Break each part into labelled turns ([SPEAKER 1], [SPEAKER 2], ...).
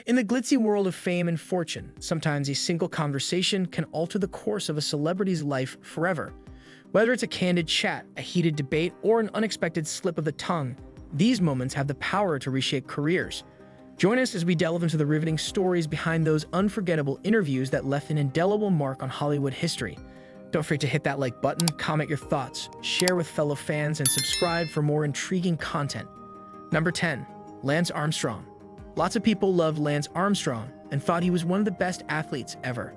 [SPEAKER 1] In the glitzy world of fame and fortune, sometimes a single conversation can alter the course of a celebrity's life forever. Whether it's a candid chat, a heated debate, or an unexpected slip of the tongue, these moments have the power to reshape careers. Join us as we delve into the riveting stories behind those unforgettable interviews that left an indelible mark on Hollywood history. Don't forget to hit that like button, comment your thoughts, share with fellow fans, and subscribe for more intriguing content. Number 10. Lance Armstrong. Lots of people loved Lance Armstrong and thought he was one of the best athletes ever.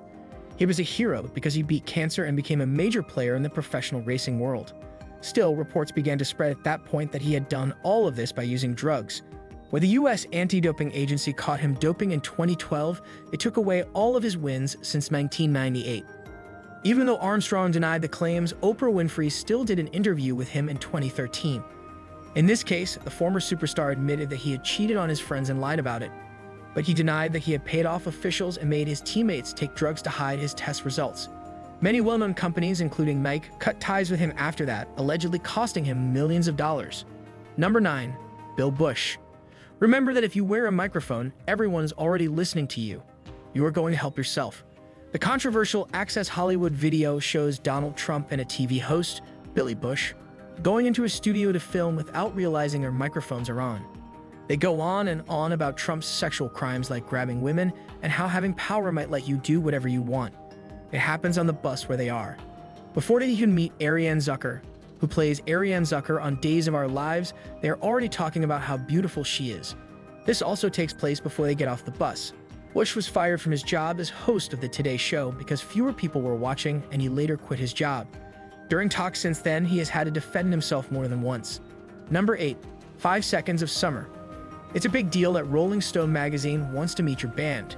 [SPEAKER 1] He was a hero because he beat cancer and became a major player in the professional racing world. Still, reports began to spread at that point that he had done all of this by using drugs. When the U.S. anti-doping agency caught him doping in 2012, it took away all of his wins since 1998. Even though Armstrong denied the claims, Oprah Winfrey still did an interview with him in 2013. In this case, the former superstar admitted that he had cheated on his friends and lied about it, but he denied that he had paid off officials and made his teammates take drugs to hide his test results. Many well-known companies, including Nike, cut ties with him after that, allegedly costing him millions of dollars. Number 9. Bill Bush. Remember that if you wear a microphone, everyone is already listening to you. You are going to help yourself. The controversial Access Hollywood video shows Donald Trump and a TV host, Billy Bush, going into a studio to film without realizing their microphones are on. They go on and on about Trump's sexual crimes like grabbing women and how having power might let you do whatever you want. It happens on the bus where they are. Before they even meet Ariane Zucker, who plays Ariane Zucker on Days of Our Lives, they are already talking about how beautiful she is. This also takes place before they get off the bus. Bush was fired from his job as host of the Today Show because fewer people were watching, and he later quit his job. During talks since then, he has had to defend himself more than once. Number 8. 5 Seconds of Summer. It's a big deal that Rolling Stone magazine wants to meet your band.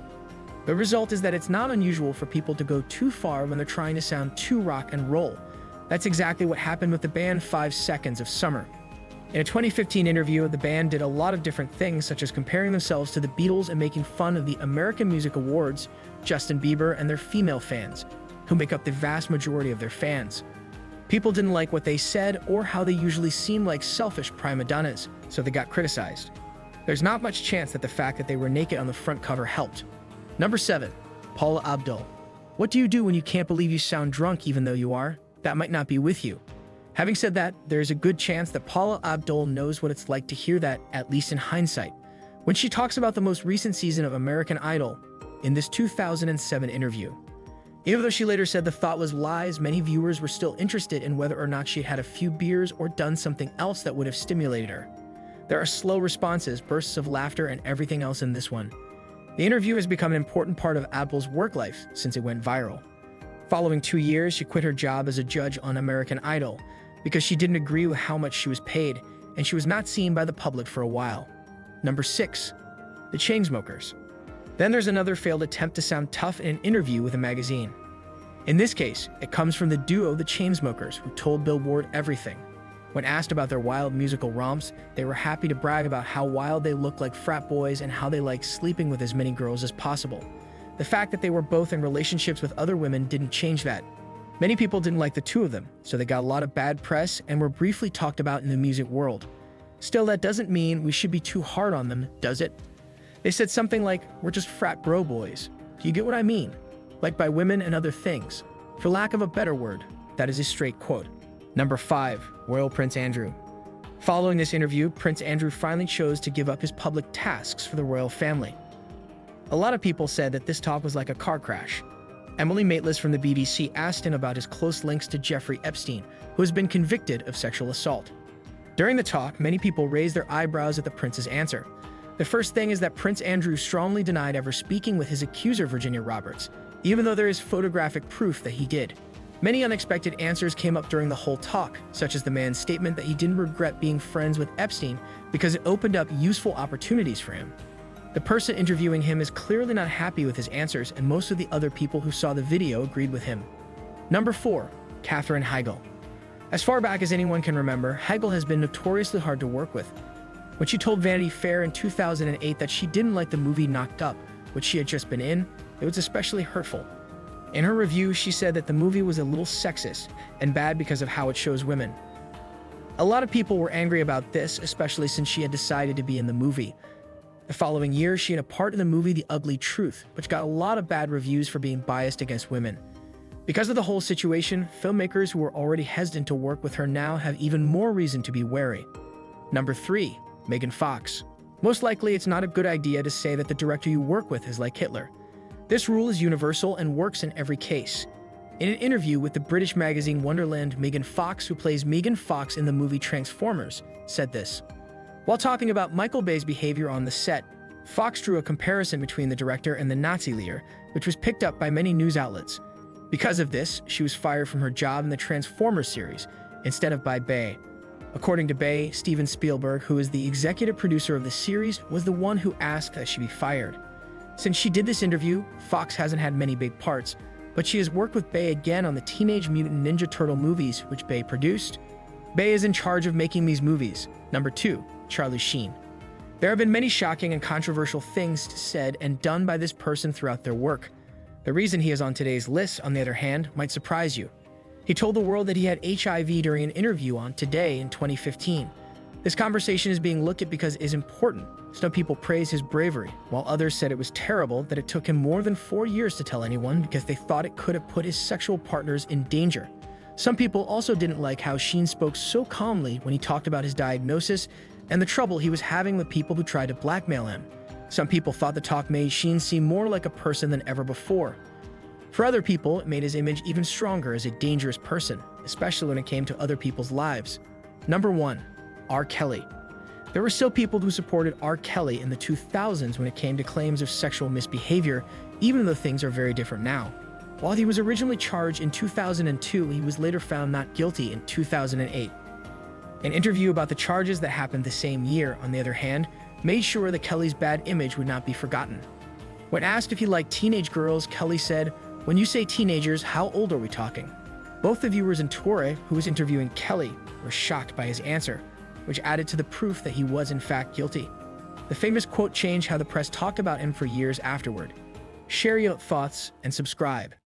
[SPEAKER 1] The result is that it's not unusual for people to go too far when they're trying to sound too rock and roll. That's exactly what happened with the band 5 Seconds of Summer. In a 2015 interview, the band did a lot of different things, such as comparing themselves to the Beatles and making fun of the American Music Awards, Justin Bieber, and their female fans, who make up the vast majority of their fans. People didn't like what they said or how they usually seem like selfish prima donnas, so they got criticized. There's not much chance that the fact that they were naked on the front cover helped. Number 7. Paula Abdul. What do you do when you can't believe you sound drunk even though you are? That might not be with you. Having said that, there's a good chance that Paula Abdul knows what it's like to hear that, at least in hindsight, when she talks about the most recent season of American Idol in this 2007 interview. Even though she later said the thought was lies, many viewers were still interested in whether or not she had a few beers or done something else that would have stimulated her. There are slow responses, bursts of laughter, and everything else in this one. The interview has become an important part of Abdul's work life since it went viral. Following 2 years, she quit her job as a judge on American Idol because she didn't agree with how much she was paid, and she was not seen by the public for a while. Number 6. The Chainsmokers. Then there's another failed attempt to sound tough in an interview with a magazine. In this case, it comes from the duo The Chainsmokers, who told Billboard everything. When asked about their wild musical romps, they were happy to brag about how wild they looked like frat boys and how they liked sleeping with as many girls as possible. The fact that they were both in relationships with other women didn't change that. Many people didn't like the two of them, so they got a lot of bad press and were briefly talked about in the music world. Still, that doesn't mean we should be too hard on them, does it? They said something like, "We're just frat bro boys." Do you get what I mean? Like by women and other things. For lack of a better word, that is a straight quote. Number 5. Royal Prince Andrew. Following this interview, Prince Andrew finally chose to give up his public tasks for the royal family. A lot of people said that this talk was like a car crash. Emily Maitlis from the BBC asked him about his close links to Jeffrey Epstein, who has been convicted of sexual assault. During the talk, many people raised their eyebrows at the prince's answer. The first thing is that Prince Andrew strongly denied ever speaking with his accuser, Virginia Roberts, even though there is photographic proof that he did. Many unexpected answers came up during the whole talk, such as the man's statement that he didn't regret being friends with Epstein because it opened up useful opportunities for him. The person interviewing him is clearly not happy with his answers, and most of the other people who saw the video agreed with him. Number 4. Katherine Heigl. As far back as anyone can remember, Heigl has been notoriously hard to work with. When she told Vanity Fair in 2008 that she didn't like the movie Knocked Up, which she had just been in, it was especially hurtful. In her review, she said that the movie was a little sexist and bad because of how it shows women. A lot of people were angry about this, especially since she had decided to be in the movie. The following year, she had a part in the movie The Ugly Truth, which got a lot of bad reviews for being biased against women. Because of the whole situation, filmmakers who were already hesitant to work with her now have even more reason to be wary. Number 3. Megan Fox. Most likely, it's not a good idea to say that the director you work with is like Hitler. This rule is universal and works in every case. In an interview with the British magazine Wonderland, Megan Fox, who plays Megan Fox in the movie Transformers, said this. While talking about Michael Bay's behavior on the set, Fox drew a comparison between the director and the Nazi leader, which was picked up by many news outlets. Because of this, she was fired from her job in the Transformers series, instead of by Bay. According to Bay, Steven Spielberg, who is the executive producer of the series, was the one who asked that she be fired. Since she did this interview, Fox hasn't had many big parts, but she has worked with Bay again on the Teenage Mutant Ninja Turtle movies, which Bay produced. Bay is in charge of making these movies. Number 2. Charlie Sheen. There have been many shocking and controversial things said and done by this person throughout their work. The reason he is on today's list, on the other hand, might surprise you. He told the world that he had HIV during an interview on Today in 2015. This conversation is being looked at because it is important. Some people praise his bravery, while others said it was terrible that it took him more than 4 years to tell anyone because they thought it could have put his sexual partners in danger. Some people also didn't like how Sheen spoke so calmly when he talked about his diagnosis and the trouble he was having with people who tried to blackmail him. Some people thought the talk made Sheen seem more like a person than ever before. For other people, it made his image even stronger as a dangerous person, especially when it came to other people's lives. Number 1. R. Kelly. There were still people who supported R. Kelly in the 2000s when it came to claims of sexual misbehavior, even though things are very different now. While he was originally charged in 2002, he was later found not guilty in 2008. An interview about the charges that happened the same year, on the other hand, made sure that Kelly's bad image would not be forgotten. When asked if he liked teenage girls, Kelly said, "When you say teenagers, how old are we talking?" Both the viewers and Torre, who was interviewing Kelly, were shocked by his answer, which added to the proof that he was in fact guilty. The famous quote changed how the press talked about him for years afterward. Share your thoughts and subscribe.